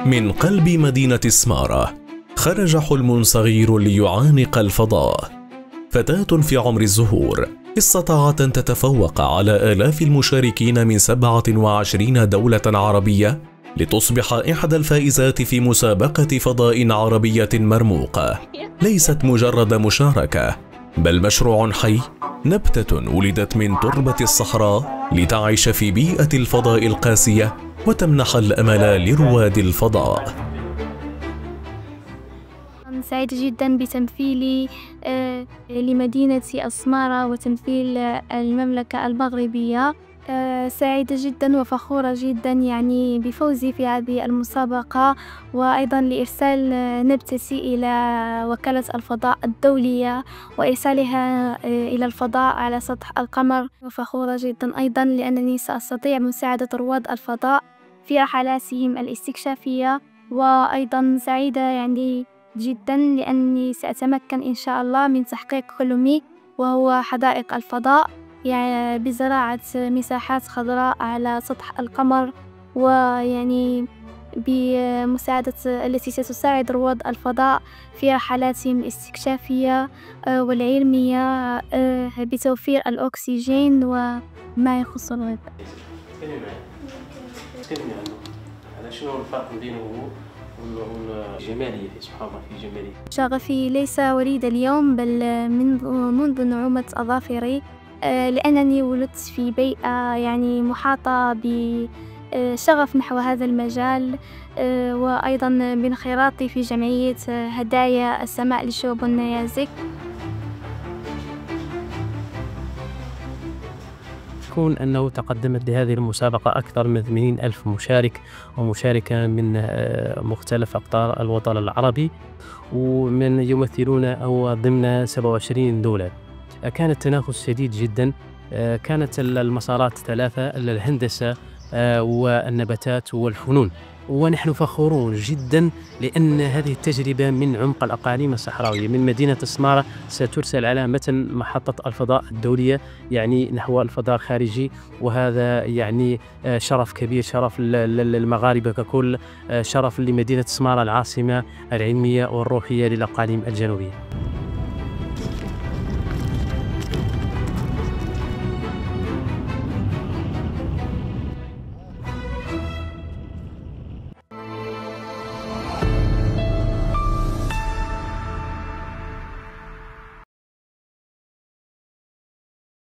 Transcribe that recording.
من قلب مدينة سمارة خرج حلم صغير ليعانق الفضاء. فتاة في عمر الزهور استطاعت أن تتفوق على آلاف المشاركين من 27 دولة عربية لتصبح إحدى الفائزات في مسابقة فضاء عربية مرموقة. ليست مجرد مشاركة، بل مشروع حي، نبتة ولدت من تربة الصحراء لتعيش في بيئة الفضاء القاسية وتمنح الأمل لرواد الفضاء. سعيدة جدا بتمثيلي لمدينة أسمارة وتمثيل المملكة المغربية. سعيدة جدا وفخورة جدا يعني بفوزي في هذه المسابقة، وأيضا لإرسال نبتتي إلى وكالة الفضاء الدولية وإرسالها إلى الفضاء على سطح القمر. وفخورة جدا أيضا لأنني سأستطيع مساعدة رواد الفضاء في رحلاتهم الاستكشافية. وأيضا سعيدة يعني جدا لأني سأتمكن إن شاء الله من تحقيق حلمي، وهو حدائق الفضاء، يعني بزراعة مساحات خضراء على سطح القمر، ويعني بمساعدة التي ستساعد رواد الفضاء في رحلاتهم الاستكشافية والعلمية بتوفير الأكسجين وما يخص الغذاء. شنو الفرق بينه والجمالية؟ سبحان الله في جمالية. شغفي ليس وليد اليوم، بل منذ نعومة أظافري، لأنني ولدت في بيئة يعني محاطة بشغف نحو هذا المجال، وأيضا بانخراطي في جمعية هدايا السماء للشهب والنيازك. كون أنه تقدمت لهذه المسابقة أكثر من 80,000 مشارك ومشاركة من مختلف أقطار الوطن العربي، ومن يمثلون أو ضمن 27 دولة. كان التنافس شديد جدا. كانت المسارات 3: الهندسة والنباتات والفنون. ونحن فخورون جدا لأن هذه التجربة من عمق الأقاليم الصحراوية من مدينة سمارة سترسل على متن محطة الفضاء الدولية، يعني نحو الفضاء الخارجي. وهذا يعني شرف كبير، شرف للمغاربة ككل، شرف لمدينة سمارة العاصمة العلمية والروحية للأقاليم الجنوبية.